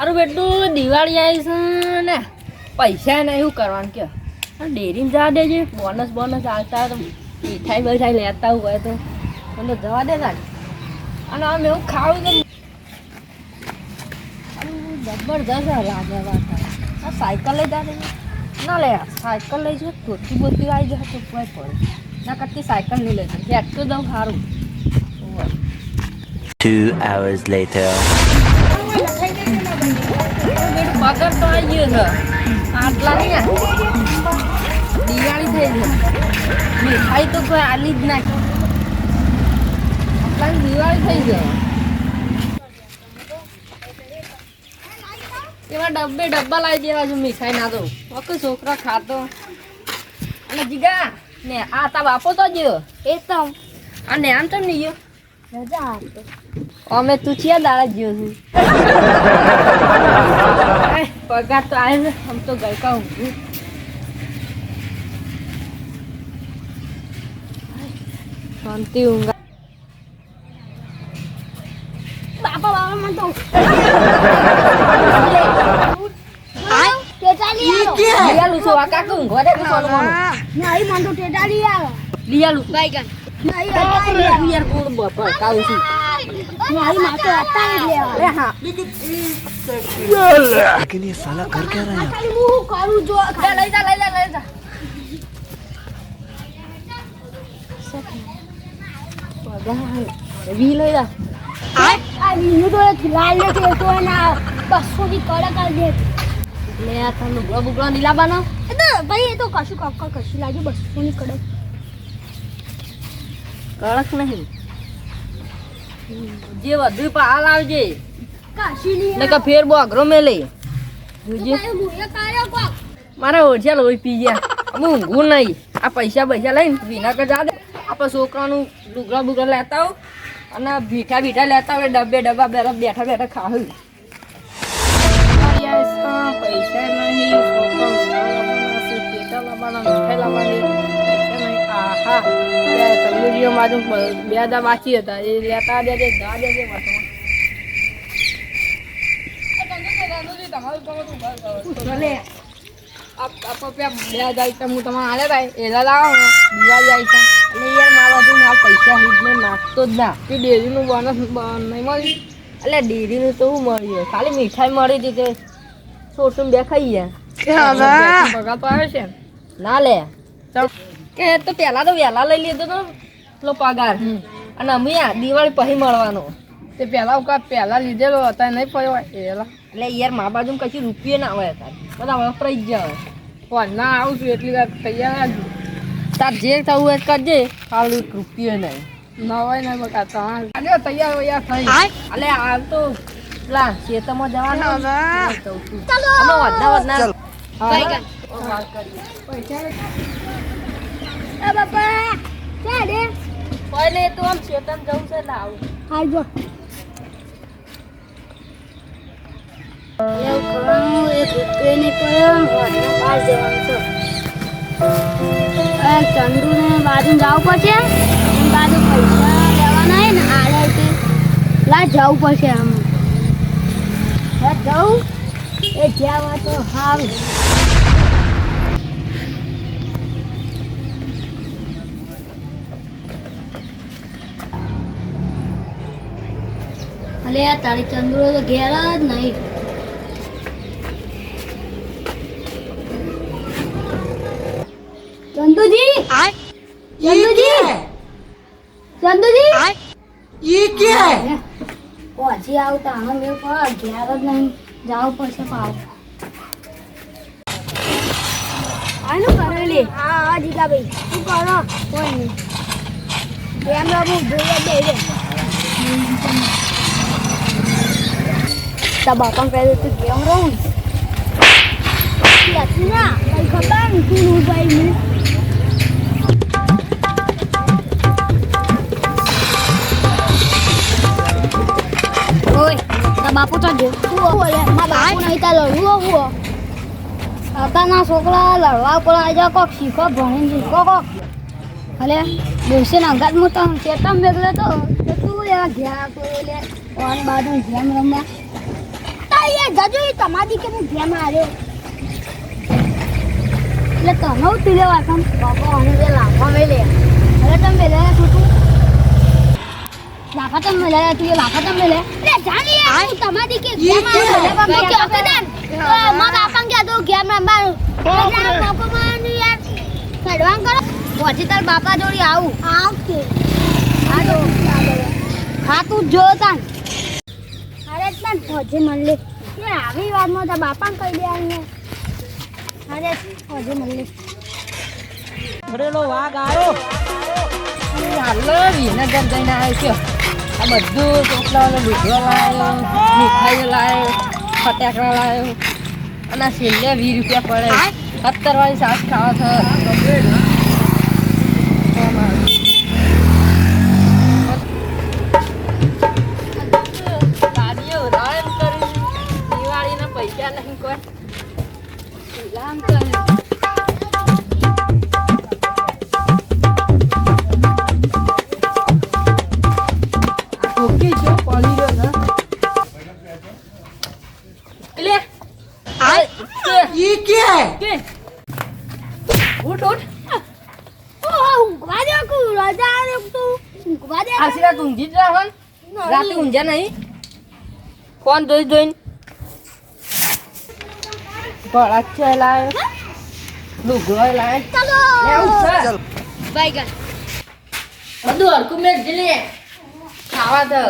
અરે બેટું દિવાળી આવી છે ને પૈસા ને એવું કરવાનું કે ડેરીમાં જવા દેજે બોનસ આવતા તો મીઠાઈ બધાઈ લેતા હોય તો મને જવા દે ને અને આમ એવું ખાવું તો જબરદસ્ત લાગે વાત આ સાયકલ લઈ જા ના લે સાયકલ લઈ જાય ધોતી બોતી આવી જાય તો કોઈ પડે ના કરતી સાયકલ નહીં લઈ જાય એટલું દઉં સારું 2 hours later. પગાર તો આવી ગયો છે આટલા નહીં દિવાળી થઈ ગઈ મીઠાઈ તો કોઈ આલી જ નાખી આટલા દિવાળી થઈ ગઈ એવા ડબ્બા લાવી દેવા છું મીઠાઈ ના તો ઓકે છોકરા ખાતો અને જીગા ને આ તા બાપો તો જ એ તો અને આમ તો નહીં ગયો રજા આપતો અમે તું ક્યાં દાડા ગયો છું પગાર તો આવે ને આમ તો ગઈ કહું શાંતિ ઊંઘા બાપા મને તો લીયાલું છો આ કાકુ ઊંઘવા દે સોનું નહીં મને તો ટેટા લીયાલું બાઈગન નહીં યાર કોણ બાપા કાઉ છું नहीं मातो आता है ले अरे हां लेकिन ये साला कर क्या रहा है खाली मुंह करू जो ले जा पगार वी ले जा आ नी तो खिलाल ले के तो ना 200 की कड़ा कर दे ले आ तन बुगला नीला बना ए तो भाई ये तो कशु काका कशु लागे 200 ની કડક કડક નહીં જે વધુ પાલ આવજે કાશી ને કે ફેર બોગરો મે લે જોજે મારે ઓછા લોહી પી ગયા હું ઊંઘું નહીં આ પૈસા લઈને વિના કે જા દે આપણે છોકરાનું ડુગરા બુગરા લેતા હો અને ભીઠા લેતા હોય ડબ્બા બેઠા ખાવું પૈસા નહીં હા તંદુરીઓ મારું બે દા બાકી હતા એ લેતા દેજે દા દેજે વાતમાં હું તમારે આલે ભાઈ એલા લાવો દિવાળી આવી છે એટલે યાર મારા બાજુ મારા પૈસા હિટને નાખતો જ ના કે ડેરીનું બોનસ નહીં મળ્યું એટલે ડેરીનું તો શું મળ્યું ખાલી મીઠાઈ મળી હતી તે છોટું બે ખાઈ ગયા પગાર તો આવે છે ના લે કે તો પેલા તો વહેલા લઈ લીધો તો પેલો પગાર અને અમે દિવાળી પછી મળવાનો તે પહેલા લીધેલો હતા નહીં પડ્યો એટલે યાર મા બાજુ કશું રૂપિયે ના આવે બધા વપરાઈ જ જાય પણ ના આવું છું એટલી વાર તૈયાર તાર જે થવું હોય કરજે હાલ રૂપિયે નહીં ના હોય ને બકા તૈયાર વૈયાર થઈ એટલે હાલ તો પેલા ખેતરમાં જવાનું બાપા ક્યાં રે પહેલે તો આમ ખેતર જવું છે લાવ હાજો એવું કરવાનું એક રૂપિયા ની પણ વાડના બહાર જવાનું છે ચંદુને બાજુ જવું પડશે બાજુ પૈસા લેવાના ને આલે છે લા જવું પડશે આમ જવું એ જ્યાં તો સારું અલે આ તારી ચંદુરો તો ઘેર જ નહીં ચંદુજી ये क्या है પછી આવતા હા મેં પણ ઘેર જ નહીં જાવ પડશે પાવ આનું કરેલી હા જીગા ભાઈ શું કરો કોઈ નહીં કેમ રમું ભૂલ દે તા બાપા પહેલે તો ગેમ રહું ના કઈ ખબર નથી ભાઈ ને ઓય તા બાપુ તો જો ઓય મા બાપુ નહીં તા લડવું હું આતાના છોકરા લડવા પડે જા કોક શીખો ભણીને શીખો કોક અલે દિવસે અંગાત મુ તો ચેતમ બેગલે તો તું લેવા ગયા તો લે ઓન બાજુ ગેમ રમવા યાર જજો એ તમારી કે હું ગેમ આવ્યો એટલે તમે ઉઠી લેવા તમ બાપા અને જે લાફા મેલે અરે તમે મેલે છોટું લાફા તમે મેલે તું લાફા તમે મેલે અરે જાની યાર હું તમારી કે ગેમ આવ્યો કે અકદાન મારા બાપા કે તો ગેમ રમવાનું બાપા માની યાર સડવાં કરો પછી તાર બાપા જોડી આવું આવકે આજો હા તું જો તાન અરે પણ ભજે મળે એ આવી વાતમાં તો બાપાને કહી દે આને અરે ભજે મળે ભરેલો વાઘ આવ્યો હાલો વિનગર જઈને આવ્યો છે આ બધું ચોકલાનો દૂધો લાવ્યો મીઠાઈઓ લાવ્યો ફટાકડા લાવ્યો અને છેલ્લે 20 રૂપિયા પડે 70 વાળી સાસ ખાવા છે ગાડીઓ ઉડાન કરી દિવાળીના પૈસા નહીં કોઈ ઉડાન કરે ઓકે જો પાણી રહ્યો ને એટલે આ ये क्या है? કે ઉઠ ઉઠ ઊંઘવા દે કુ રજા રે તું ઊંઘવા દે આશી રાત ઊંઘી જ રહો ને રાતે ઊંઘ્યા નહીં ફોન જોઈને ભળા છે લાવ્યો લુગડો લાવ્યો ચલો લે ઉઠ બાય ગા બધું હરકું મેં જ લે ખાવા તો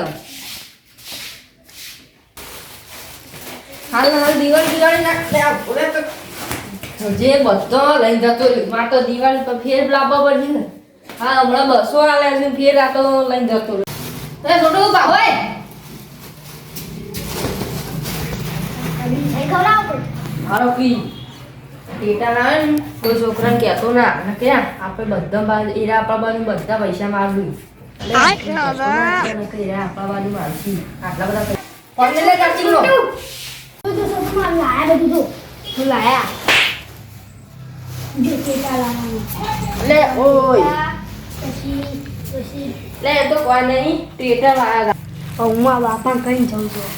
હાલ દિવાળી નાખ આ ભૂલે તો જે બધો લઈ જતો માં તો દિવાળી પર ફેર લાવવા પડશે ને હા હમણાં 200 આલે છે ફેર આ તો લઈ જતો એ છોટું બા હોય એ ખવડાવ મારો કી ટેટા ના આવે ને કોઈ છોકરાને કહેતો ના ને કે આપણે બધા બાજુ એરા આપણા બાજુ બધા પૈસા મારવું આપણા બાજુ મારશી આટલા બધા પૈસા લે કાચી લો તું તો સબ માં લાયા બધું તો તું લાયા જો કેટા લાવવાનું લે ઓય પછી લે તો કોઈ નહીં ટેટા લાયા ઉમા બાપા કઈ જાઉં છું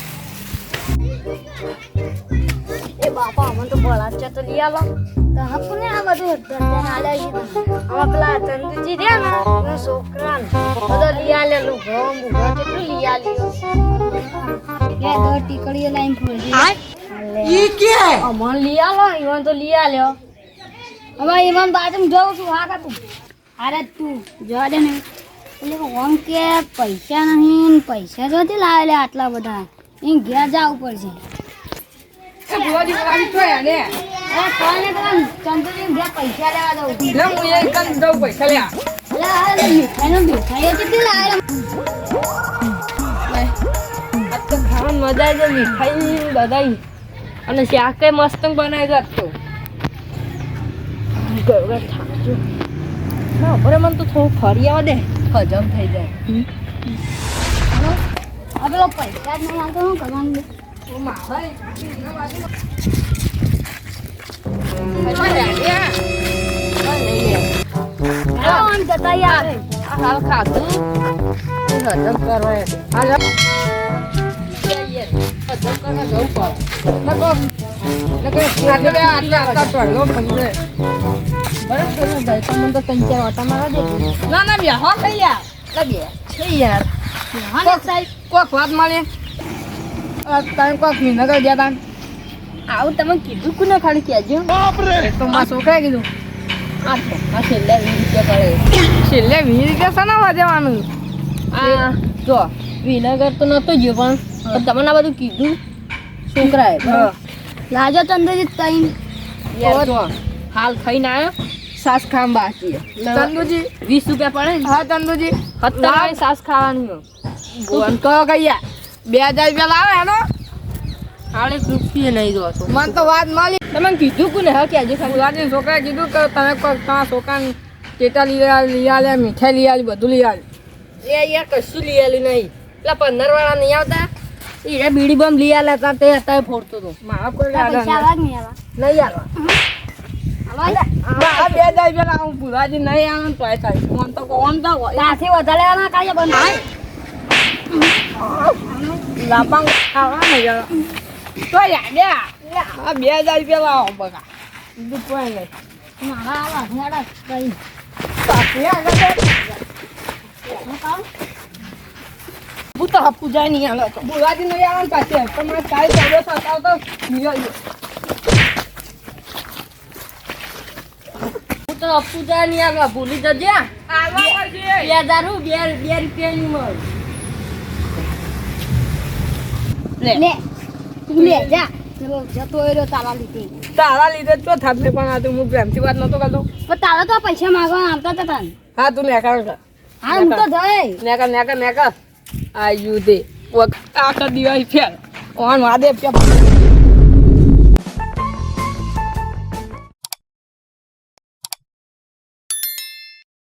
એ બાપા અમને તો બોલા તો લઈ આલો તો હપને આ બધું ધંધા આલે છે આમાં પેલા ચંદુજી રહ્યા ને એના છોકરાને બધો લઈ આલે લુગડો મુગડો કેટલું લઈ આલ્યો લે દો ટીકડીઓ લાઈન ફોડી ये क्या है? અમન લઈ આલો ઈવન તો લઈ આલ્યો હવે ઈવન બાજુમાં જોઉં છું હા કા તું અરે તું જોવા દે ને એટલે ઓમ કે પૈસા નહીં પૈસા જોતી લાવેલા આટલા બધા એ ઘેર જવું પડશે ભુવાજી પાણી છોયા ને અરે કોઈને તો ચંદુજી ઘેર પૈસા લેવા દઉં લે હું એક કન દઉં પૈસા લે અરે મીઠાઈઓ કેટલી લાવેલા આ તો ખાવાની મજા આવી જાય મીઠાઈ બધાઈ અને શાક કઈ મસ્ત બનાવી દે તો ગરગર થાકજો ના બરે મને તો થોડું ફરી આવે દે હજમ થઈ જાય હવે પેલો પૈસા જ નહીં આવતો હું કરવાનું ઓ મારે પૈસા લે લ્યા હાલો આમ જતા યાર આ હાલ ખાધું હજમ કરવા હાલ હજમ કરવા જવું પડે આટલા ટોળો ભંગે બરાબર ભાઈ તમને તો 3-4 વાટા મારા દે ના ના બે હો કઈ યાર લે બે છે યાર કોક વાત મળે તમે કોક વિનગર ગયા તા આવું તમે કીધું કોને ખાલી કહેજો બાપરે તો મારા છોકરાએ કીધું આ તો આ છેલ્લે 20 રૂપિયા પડે છેલ્લે 20 રૂપિયા શાના વાજવાનું આ જો વિનગર તો નતો ગયો પણ તમને આ બધું કીધું છોકરાએ લાજો ચંદુજી તઈ યાર જો હાલ ખાઈને આવ્યો સાસ ખાવા બાકી ચંદુજી 20 રૂપિયા પડે ને હા ચંદુજી 70 સાસ ખાવાની બોન કહો કયા 2000 રૂપિયા લાવે એનો હાલે રૂપિયા નહીં દો છો મને તો વાત મળી તમે કીધું કોને હા કે આજે ખાલી છોકરાએ કીધું કે તમે તમારા છોકરાને ટેટા લઈ આલે મીઠાઈ લઈ આલી બધું લઈ આલે એ યાર કશું લઈ આલી નહીં પેલા 15 વાળા નહીં આવતા એ બીડી બમ લઈ આલે તા તે હતા ફોડતો તો મારા કોઈ પૈસા આવા કે નહીં આવા નહીં આલવા આ 2000 રૂપિયા હું ભુલાજી નહીં આવે ને તોય થાય ફોન તો કોણ તો ત્યાંથી વધારે લેવાના કાઢીએ બંધ લાપાંગ ખાવા નહીં તો યાર આ 2000 રૂપિયા લાવો બકા બીજું કોઈ નહીં મારા વાઘનાડા કઈ હું તો હપ્પુ જાય નહીં આલો તો બોલાતી નહીં આવવાનું પાછી તમારે કાલે ચૌદો સતાવ તો હું તો હપ્પુ જાય નહીં આગળ ભૂલી જજે 2000 રૂપિયાની મળે લે તું લે જા જતો રહ્યો તારા લીધે તારા લીધે તો થાપ ને પણ આ તો હું પ્રેમથી વાત નતો કરતો પણ તારા તો પૈસા માંગવા આવતા હતા તને હા તું નેકર હા હું તો જઈ નેકર આયુ દે આખા દિવાળી ફેર ઓન વાદે